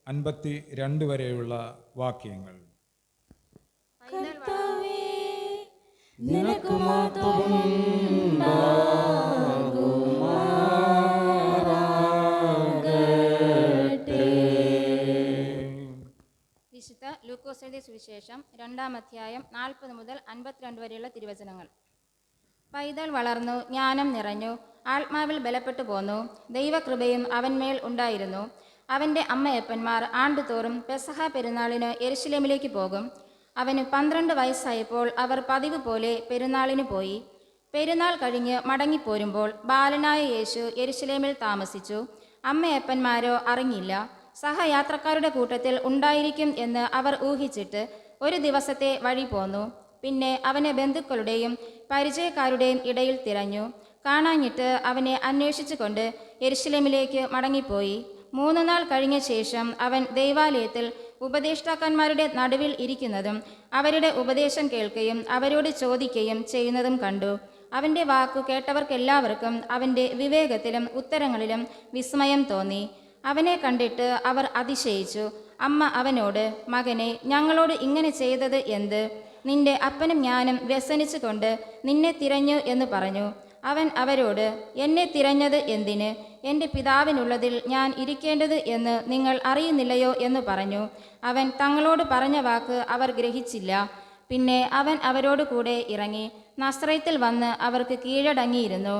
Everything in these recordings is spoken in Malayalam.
52 വരെയുള്ള വാക്യങ്ങൾ. നിനക്കു മഹത്വം വിശുദ്ധ ലൂക്കോസ് എഴുതിയ സുവിശേഷം 2-ാം അധ്യായം 40 മുതൽ 52 വരെയുള്ള തിരുവചനങ്ങൾ. പൈതൽ വളർന്നു, ജ്ഞാനം നിറഞ്ഞു, ആത്മാവിൽ ബലപ്പെട്ടു പോന്നു, ദൈവകൃപയും അവന്മേൽ ഉണ്ടായിരുന്നു. അവൻ്റെ അമ്മയപ്പന്മാർ ആണ്ടുതോറും പെസഹ പെരുന്നാളിന് യെരുശലേമിലേക്ക് പോകും. അവന് 12 വയസ്സായപ്പോൾ അവർ പതിവ് പോലെ പെരുന്നാളിന് പോയി. പെരുന്നാൾ കഴിഞ്ഞ് മടങ്ങിപ്പോരുമ്പോൾ ബാലനായ യേശു യെരുശലേമിൽ താമസിച്ചു. അമ്മയപ്പന്മാരോ അറിഞ്ഞില്ല. സഹയാത്രക്കാരുടെ കൂട്ടത്തിൽ ഉണ്ടായിരിക്കും എന്ന് അവർ ഊഹിച്ചിട്ട് ഒരു ദിവസത്തെ വഴി പോന്നു. പിന്നെ അവനെ ബന്ധുക്കളുടെയും പരിചയക്കാരുടെയും ഇടയിൽ തിരഞ്ഞു. കാണാഞ്ഞിട്ട് അവനെ അന്വേഷിച്ചു കൊണ്ട് യെരുശലേമിലേക്ക് മടങ്ങിപ്പോയി. 3 നാൾ കഴിഞ്ഞ ശേഷം അവൻ ദൈവാലയത്തിൽ ഉപദേഷ്ടാക്കന്മാരുടെ നടുവിൽ ഇരിക്കുന്നതും അവരുടെ ഉപദേശം കേൾക്കുകയും അവരോട് ചോദിക്കുകയും ചെയ്യുന്നതും കണ്ടു. അവൻ്റെ വാക്കു കേട്ടവർക്കെല്ലാവർക്കും അവൻ്റെ വിവേകത്തിലും ഉത്തരങ്ങളിലും വിസ്മയം തോന്നി. അവനെ കണ്ടിട്ട് അവർ അതിശയിച്ചു. അമ്മ അവനോട്, മകനെ, ഞങ്ങളോട് ഇങ്ങനെ ചെയ്തത് എന്ത്? നിന്റെ അപ്പനും ഞാനും വ്യസനിച്ചു കൊണ്ട് നിന്നെ തിരഞ്ഞു എന്ന് പറഞ്ഞു. അവൻ അവരോട്, എന്നെ തിരഞ്ഞത് എന്തിന്? എൻ്റെ പിതാവിനുള്ളതിൽ ഞാൻ ഇരിക്കേണ്ടത് എന്ന് നിങ്ങൾ അറിയുന്നില്ലയോ എന്ന് പറഞ്ഞു. അവൻ തങ്ങളോട് പറഞ്ഞ വാക്ക് അവർ ഗ്രഹിച്ചില്ല. പിന്നെ അവൻ അവരോട് കൂടെ ഇറങ്ങി നസ്രയത്തിൽ വന്ന് അവർക്ക് കീഴടങ്ങിയിരുന്നു.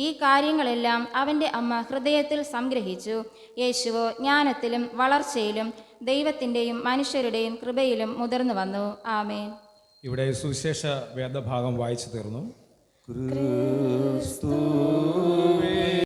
ഈ കാര്യങ്ങളെല്ലാം അവൻ്റെ അമ്മ ഹൃദയത്തിൽ സംഗ്രഹിച്ചു. യേശുവോ ജ്ഞാനത്തിലും വളർച്ചയിലും ദൈവത്തിൻ്റെയും മനുഷ്യരുടെയും കൃപയിലും മുതിർന്നു വന്നു. ആമേൻ. ഇവിടെ സുവിശേഷ വേദഭാഗം വായിച്ചു തീർന്നു.